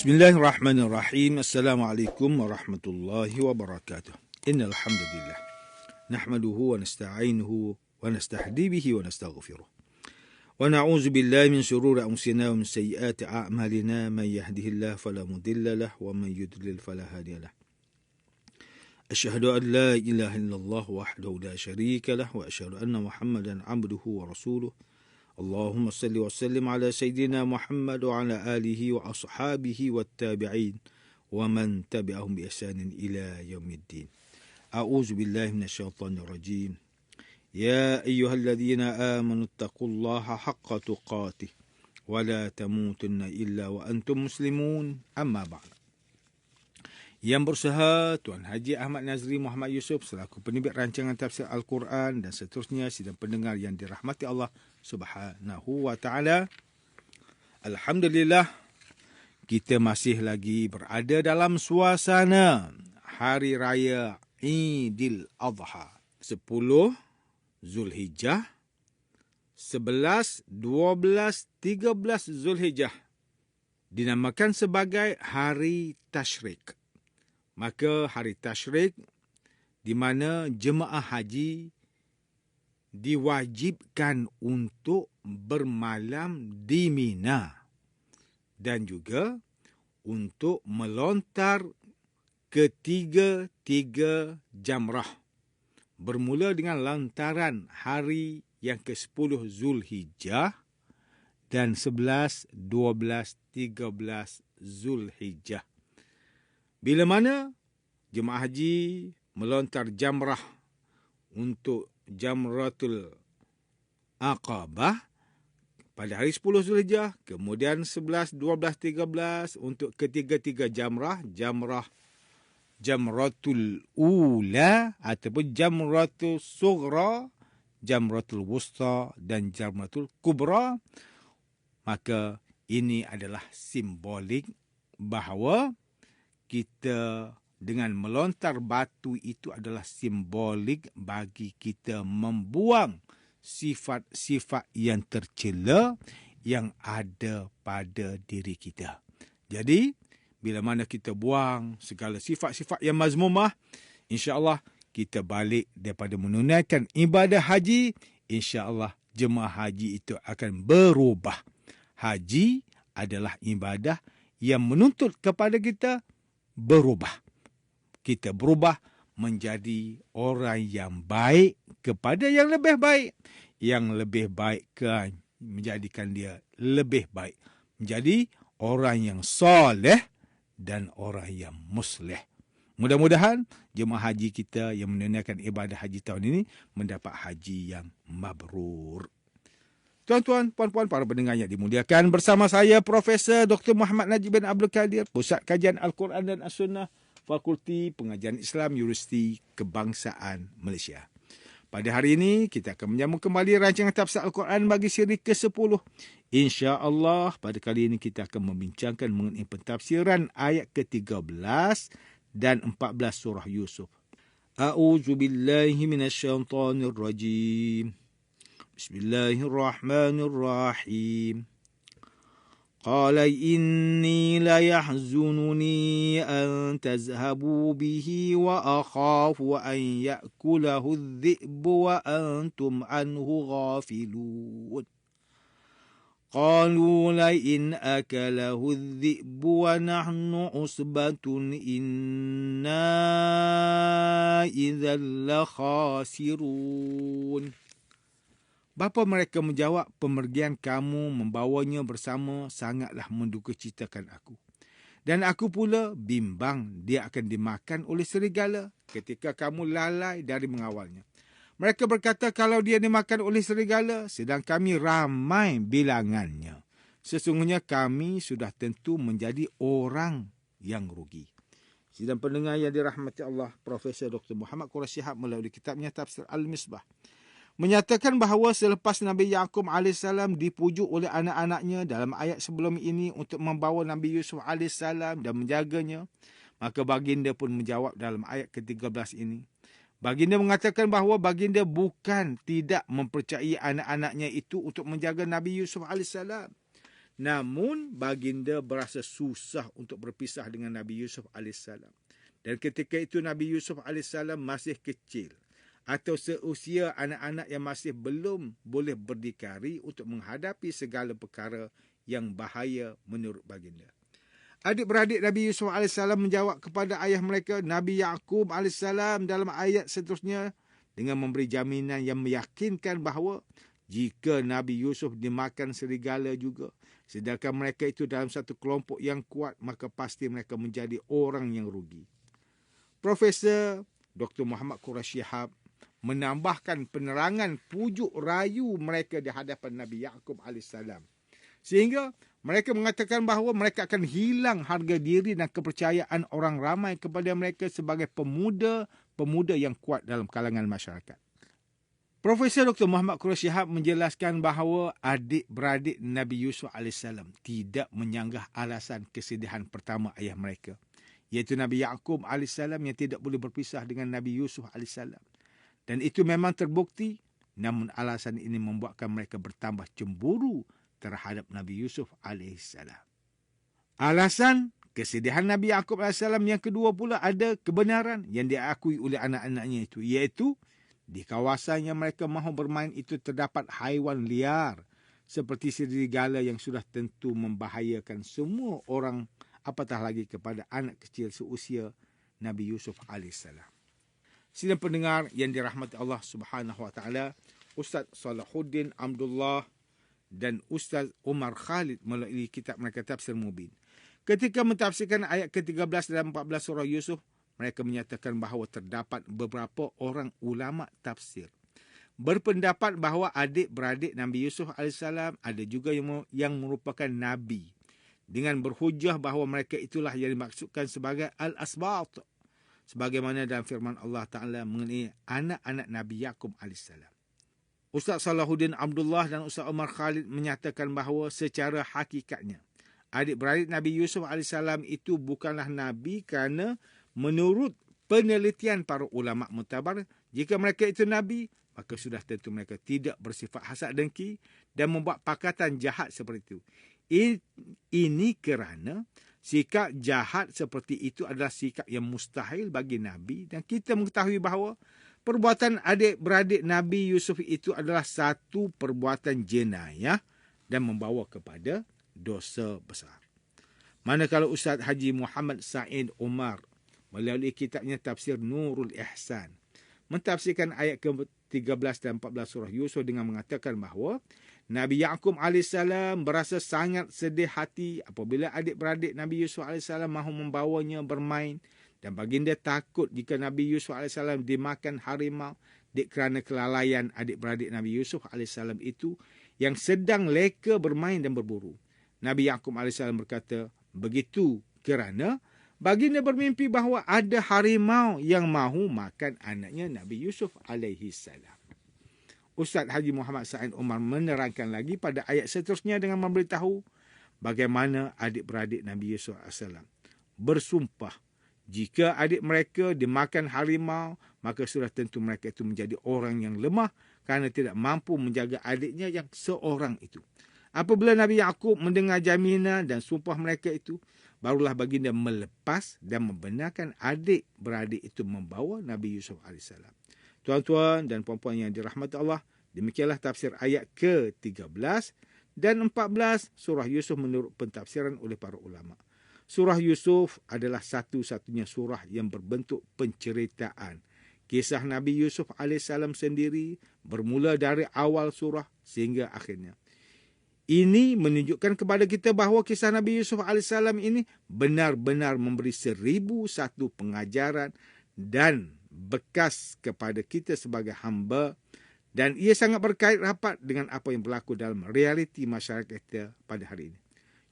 Bismillahirrahmanirrahim. Assalamualaikum warahmatullahi wabarakatuh. Innal hamdalillah nahmaduhu wa nasta'inuhu wa nastahdi bihi wa nastaghfiruh. Wa na'udzu billahi min shururi anfusina wa min sayyiati a'malina. Man yahdihillahu fala mudilla lahu wa man yudlil fala hadiya lahu. Asyhadu an la ilaha illallah wahdahu la syarika lahu wa asyhadu anna Muhammadan 'abduhu wa rasuluh. Allahumma salli wa sallim ala Sayyidina Muhammad wa ala alihi wa ashabihi wa tabi'in wa man tabi'ahum bi ihsanin ila yaumiddin. A'udzu billahi minasyaitonir rajim. Ya ayyuhalladzina amanu taqullaha haqqa tuqatih wa la tamutunna illa wa antum muslimun. Amma ba'd. Yang berusaha Tuan Haji Ahmad Nazri Muhammad Yusof selaku penerbit rancangan tafsir Al-Quran dan seterusnya sidang pendengar yang dirahmati Allah Subhanahu wa taala. Alhamdulillah kita masih lagi berada dalam suasana hari raya Idul Adha 10 Zulhijjah, 11, 12, 13 Zulhijjah dinamakan sebagai hari tasyrik. Maka hari tasyrik di mana jemaah haji diwajibkan untuk bermalam di Mina dan juga untuk melontar ketiga-tiga jamrah bermula dengan lontaran hari yang ke-10 Zulhijjah dan 11, 12, 13 Zulhijjah. Bila mana jemaah haji melontar jamrah untuk Jamratul Aqabah pada hari 10 Zulhijjah, kemudian 11, 12, 13 untuk ketiga-tiga jamrah, Jamratul Ula ataupun Jamratul Sughra, Jamratul Wusta dan Jamratul Kubra. Maka ini adalah simbolik bahawa kita dengan melontar batu itu adalah simbolik bagi kita membuang sifat-sifat yang tercela yang ada pada diri kita. Jadi, bila mana kita buang segala sifat-sifat yang mazmumah, insya-Allah kita balik daripada menunaikan ibadah haji, insya-Allah jemaah haji itu akan berubah. Haji adalah ibadah yang menuntut kepada kita berubah. Kita berubah menjadi orang yang baik kepada yang lebih baik. Yang lebih baik menjadikan dia lebih baik. Menjadi orang yang soleh dan orang yang musleh. Mudah-mudahan jemaah haji kita yang menunaikan ibadah haji tahun ini mendapat haji yang mabrur. Tuan-tuan, puan-puan, para pendengar yang dimuliakan, bersama saya Profesor Dr. Muhammad Najib bin Abdul Qadir, Pusat Kajian Al-Quran dan As-Sunnah, Fakulti Pengajian Islam, Universiti Kebangsaan Malaysia. Pada hari ini, kita akan menyambung kembali rancangan tafsir Al-Quran bagi siri ke-10. InsyaAllah, pada kali ini kita akan membincangkan mengenai pentafsiran ayat ke-13 dan 14 surah Yusuf. A'udzu billahi minasyaitonir rajim. Bismillahirrahmanirrahim. Qala inni la yahzununi an tazhabu bihi wa akhafu an ya'kulahu adh-dhi'bu wa antum anhu ghafilun. Qalu la in akalahu adh-dhi'bu wa nahnu usbatun inna idzal la khasirun. Bapa mereka menjawab, pemergian kamu membawanya bersama sangatlah mendukacitakan aku. Dan aku pula bimbang dia akan dimakan oleh serigala ketika kamu lalai dari mengawalnya. Mereka berkata, kalau dia dimakan oleh serigala, sedang kami ramai bilangannya. sesungguhnya kami sudah tentu menjadi orang yang rugi. Sidang pendengar yang dirahmati Allah, Profesor Dr. Muhammad Quraisy Shihab melalui kitabnya Tafsir Al-Misbah menyatakan bahawa selepas Nabi Yaqub AS dipujuk oleh anak-anaknya dalam ayat sebelum ini untuk membawa Nabi Yusuf AS dan menjaganya, maka baginda pun menjawab dalam ayat ke-13 ini. Baginda mengatakan bahawa baginda bukan tidak mempercayai anak-anaknya itu untuk menjaga Nabi Yusuf AS. Namun baginda berasa susah untuk berpisah dengan Nabi Yusuf AS. Dan ketika itu Nabi Yusuf AS masih kecil atau seusia anak-anak yang masih belum boleh berdikari untuk menghadapi segala perkara yang bahaya menurut baginda. Adik-beradik Nabi Yusuf AS menjawab kepada ayah mereka, Nabi Yaqub AS dalam ayat seterusnya dengan memberi jaminan yang meyakinkan bahawa jika Nabi Yusuf dimakan serigala juga, sedangkan mereka itu dalam satu kelompok yang kuat, maka pasti mereka menjadi orang yang rugi. Profesor Dr. Muhammad Quraisy Shihab menambahkan penerangan pujuk rayu mereka di hadapan Nabi Yaqub AS. Sehingga mereka mengatakan bahawa mereka akan hilang harga diri dan kepercayaan orang ramai kepada mereka sebagai pemuda yang kuat dalam kalangan masyarakat. Profesor Dr. Muhammad Quraisy Shihab menjelaskan bahawa adik-beradik Nabi Yusuf AS tidak menyanggah alasan kesedihan pertama ayah mereka, iaitu Nabi Yaqub AS yang tidak boleh berpisah dengan Nabi Yusuf AS. Dan itu memang terbukti, namun alasan ini membuatkan mereka bertambah cemburu terhadap Nabi Yusuf AS. Alasan kesedihan Nabi Yaqub AS yang kedua pula ada kebenaran yang diakui oleh anak-anaknya itu, iaitu di kawasan yang mereka mahu bermain itu terdapat haiwan liar seperti serigala yang sudah tentu membahayakan semua orang, apatah lagi kepada anak kecil seusia Nabi Yusuf AS. Sidang pendengar yang dirahmati Allah Subhanahu Wa Taala, Ustaz Salahuddin Abdullah dan Ustaz Umar Khalid melalui kitab mereka Tafsir Mubin, ketika mentafsirkan ayat ke-13 dan 14 surah Yusuf, mereka menyatakan bahawa terdapat beberapa orang ulama tafsir berpendapat bahawa adik-beradik Nabi Yusuf AS ada juga yang merupakan Nabi, dengan berhujah bahawa mereka itulah yang dimaksudkan sebagai Al-Asbat, sebagaimana dalam firman Allah Ta'ala mengenai anak-anak Nabi Yaqub AS. Ustaz Salahuddin Abdullah dan Ustaz Umar Khalid menyatakan bahawa secara hakikatnya adik-beradik Nabi Yusuf AS itu bukanlah Nabi kerana menurut penelitian para ulama mutabar, jika mereka itu Nabi, maka sudah tentu mereka tidak bersifat hasad dengki dan membuat pakatan jahat seperti itu. Ini kerana sikap jahat seperti itu adalah sikap yang mustahil bagi Nabi, dan kita mengetahui bahawa perbuatan adik-beradik Nabi Yusuf itu adalah satu perbuatan jenayah dan membawa kepada dosa besar. Manakala Ustaz Haji Muhammad Said Umar melalui kitabnya Tafsir Nurul Ihsan mentafsirkan ayat ke-13 dan 14 surah Yusuf dengan mengatakan bahawa Nabi Yaqub AS berasa sangat sedih hati apabila adik-beradik Nabi Yusuf AS mahu membawanya bermain, dan baginda takut jika Nabi Yusuf AS dimakan harimau kerana kelalaian adik-beradik Nabi Yusuf AS itu yang sedang leka bermain dan berburu. Nabi Yaqub AS berkata begitu kerana baginda bermimpi bahawa ada harimau yang mahu makan anaknya Nabi Yusuf AS. Ustaz Haji Muhammad Said Umar menerangkan lagi pada ayat seterusnya dengan memberitahu bagaimana adik-beradik Nabi Yusuf AS bersumpah jika adik mereka dimakan harimau, maka sudah tentu mereka itu menjadi orang yang lemah kerana tidak mampu menjaga adiknya yang seorang itu. Apabila Nabi Yaqub mendengar jaminan dan sumpah mereka itu, barulah baginda melepas dan membenarkan adik-beradik itu membawa Nabi Yusuf AS. Tuan-tuan dan puan-puan yang dirahmati Allah, demikianlah tafsir ayat ke-13 dan 14 surah Yusuf menurut pentafsiran oleh para ulama. Surah Yusuf adalah satu-satunya surah yang berbentuk penceritaan kisah Nabi Yusuf AS sendiri, bermula dari awal surah sehingga akhirnya. Ini menunjukkan kepada kita bahawa kisah Nabi Yusuf AS ini benar-benar memberi 1001 pengajaran dan bekas kepada kita sebagai hamba Dan ia sangat berkait rapat dengan apa yang berlaku dalam realiti masyarakat kita pada hari ini.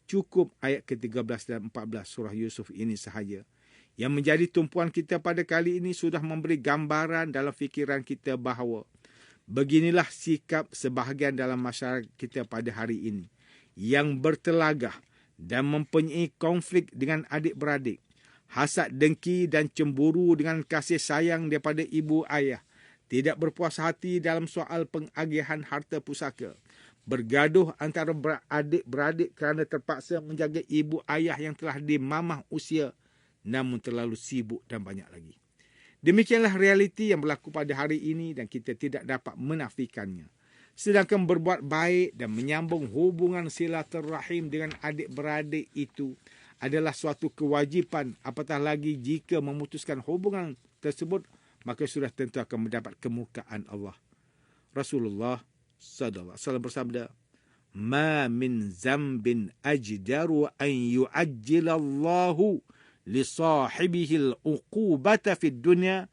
Cukup ayat ke-13 dan 14 surah Yusuf ini sahaja yang menjadi tumpuan kita pada kali ini sudah memberi gambaran dalam fikiran kita bahawa beginilah sikap sebahagian dalam masyarakat kita pada hari ini yang bertelagah dan mempunyai konflik dengan adik-beradik, hasad dengki dan cemburu dengan kasih sayang daripada ibu ayah, tidak berpuas hati dalam soal pengagihan harta pusaka, bergaduh antara adik-beradik kerana terpaksa menjaga ibu ayah yang telah dimamah usia namun terlalu sibuk dan banyak lagi. Demikianlah realiti yang berlaku pada hari ini dan kita tidak dapat menafikannya. Sedangkan berbuat baik dan menyambung hubungan silaturahim dengan adik-beradik itu adalah suatu kewajipan, apatah lagi jika memutuskan hubungan tersebut maka sudah tentu akan mendapat kemurkaan Allah. Rasulullah sallallahu alaihi wasallam bersabda, "Ma min zambin ajdaru an yu'ajjilallahu li sahibihi al-uqubata fid dunya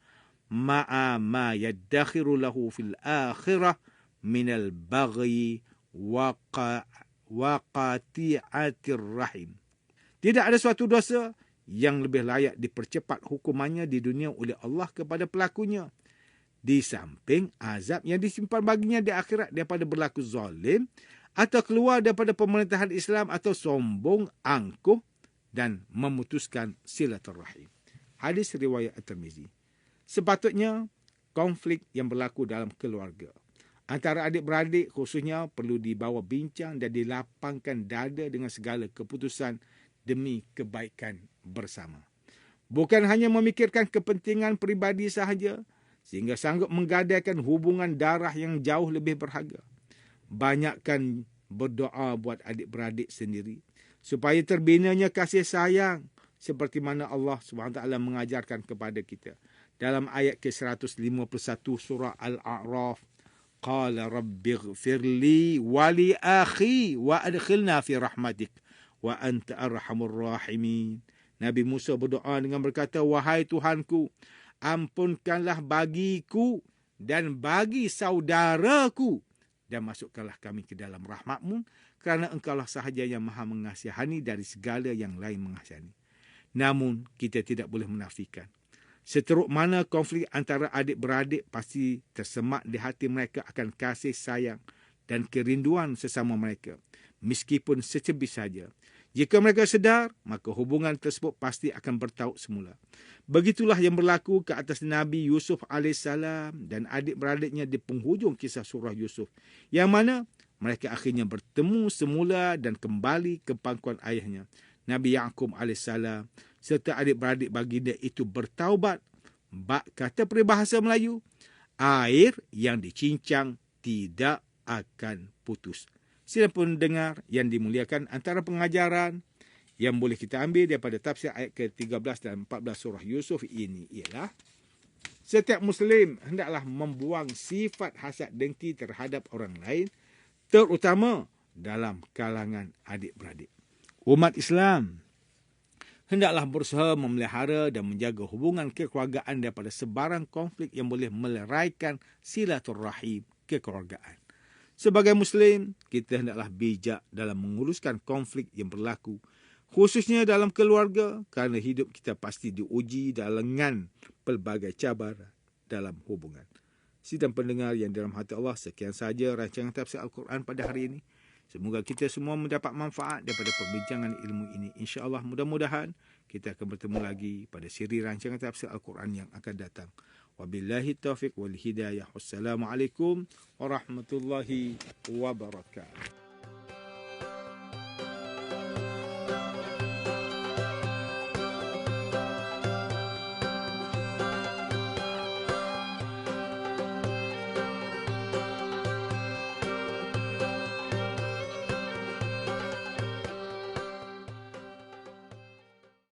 ma'a ma yaddakhiru lahu fil akhirah min al-baghi wa qati'atir rahim." Tidak ada suatu dosa yang lebih layak dipercepat hukumannya di dunia oleh Allah kepada pelakunya, di samping azab yang disimpan baginya di akhirat daripada berlaku zalim atau keluar daripada pemerintahan Islam atau sombong, angkuh dan memutuskan silaturahim. Hadis riwayat At-Tirmizi. Sepatutnya konflik yang berlaku dalam keluarga antara adik-beradik khususnya perlu dibawa bincang dan dilapangkan dada dengan segala keputusan demi kebaikan bersama. Bukan hanya memikirkan kepentingan peribadi sahaja sehingga sanggup menggadaikan hubungan darah yang jauh lebih berharga. Banyakkan berdoa buat adik-beradik sendiri supaya terbinanya kasih sayang seperti mana Allah SWT mengajarkan kepada kita. Dalam ayat ke-151 surah Al-A'raf, Qala rabbighfirli wa li akhi wa adkhilna fi rahmatik wa anta arhamur rahimin. Nabi Musa berdoa dengan berkata, wahai Tuhanku, ampunkanlah bagiku dan bagi saudaraku dan masukkanlah kami ke dalam rahmatmu kerana engkaulah sahaja yang maha mengasihani dari segala yang lain mengasihani. Namun kita tidak boleh menafikan, seteruk mana konflik antara adik-beradik pasti tersemak di hati mereka akan kasih sayang dan kerinduan sesama mereka, meskipun secebis saja. Jika mereka sedar, maka hubungan tersebut pasti akan bertaut semula. Begitulah yang berlaku ke atas Nabi Yusuf AS dan adik-beradiknya di penghujung kisah surah Yusuf, yang mana mereka akhirnya bertemu semula dan kembali ke pangkuan ayahnya, Nabi Ya'qub AS, serta adik-beradik baginda itu bertaubat. Bak kata peribahasa Melayu, air yang dicincang tidak akan putus. Sila pun dengar yang dimuliakan, antara pengajaran yang boleh kita ambil daripada tafsir ayat ke-13 dan 14 surah Yusuf ini ialah setiap Muslim hendaklah membuang sifat hasad dengki terhadap orang lain, terutama dalam kalangan adik-beradik. Umat Islam hendaklah berusaha memelihara dan menjaga hubungan kekeluargaan daripada sebarang konflik yang boleh meleraikan silaturahim kekeluargaan. Sebagai Muslim, kita hendaklah bijak dalam menguruskan konflik yang berlaku, khususnya dalam keluarga, kerana hidup kita pasti diuji dengan pelbagai cabaran dalam hubungan. Sidang pendengar yang dalam hati Allah, sekian sahaja rancangan tafsir Al-Quran pada hari ini. Semoga kita semua mendapat manfaat daripada perbincangan ilmu ini. InsyaAllah mudah-mudahan kita akan bertemu lagi pada siri rancangan tafsir Al-Quran yang akan datang. Wabillahi taufiq wal hidayah. Wassalamualaikum warahmatullahi wabarakatuh.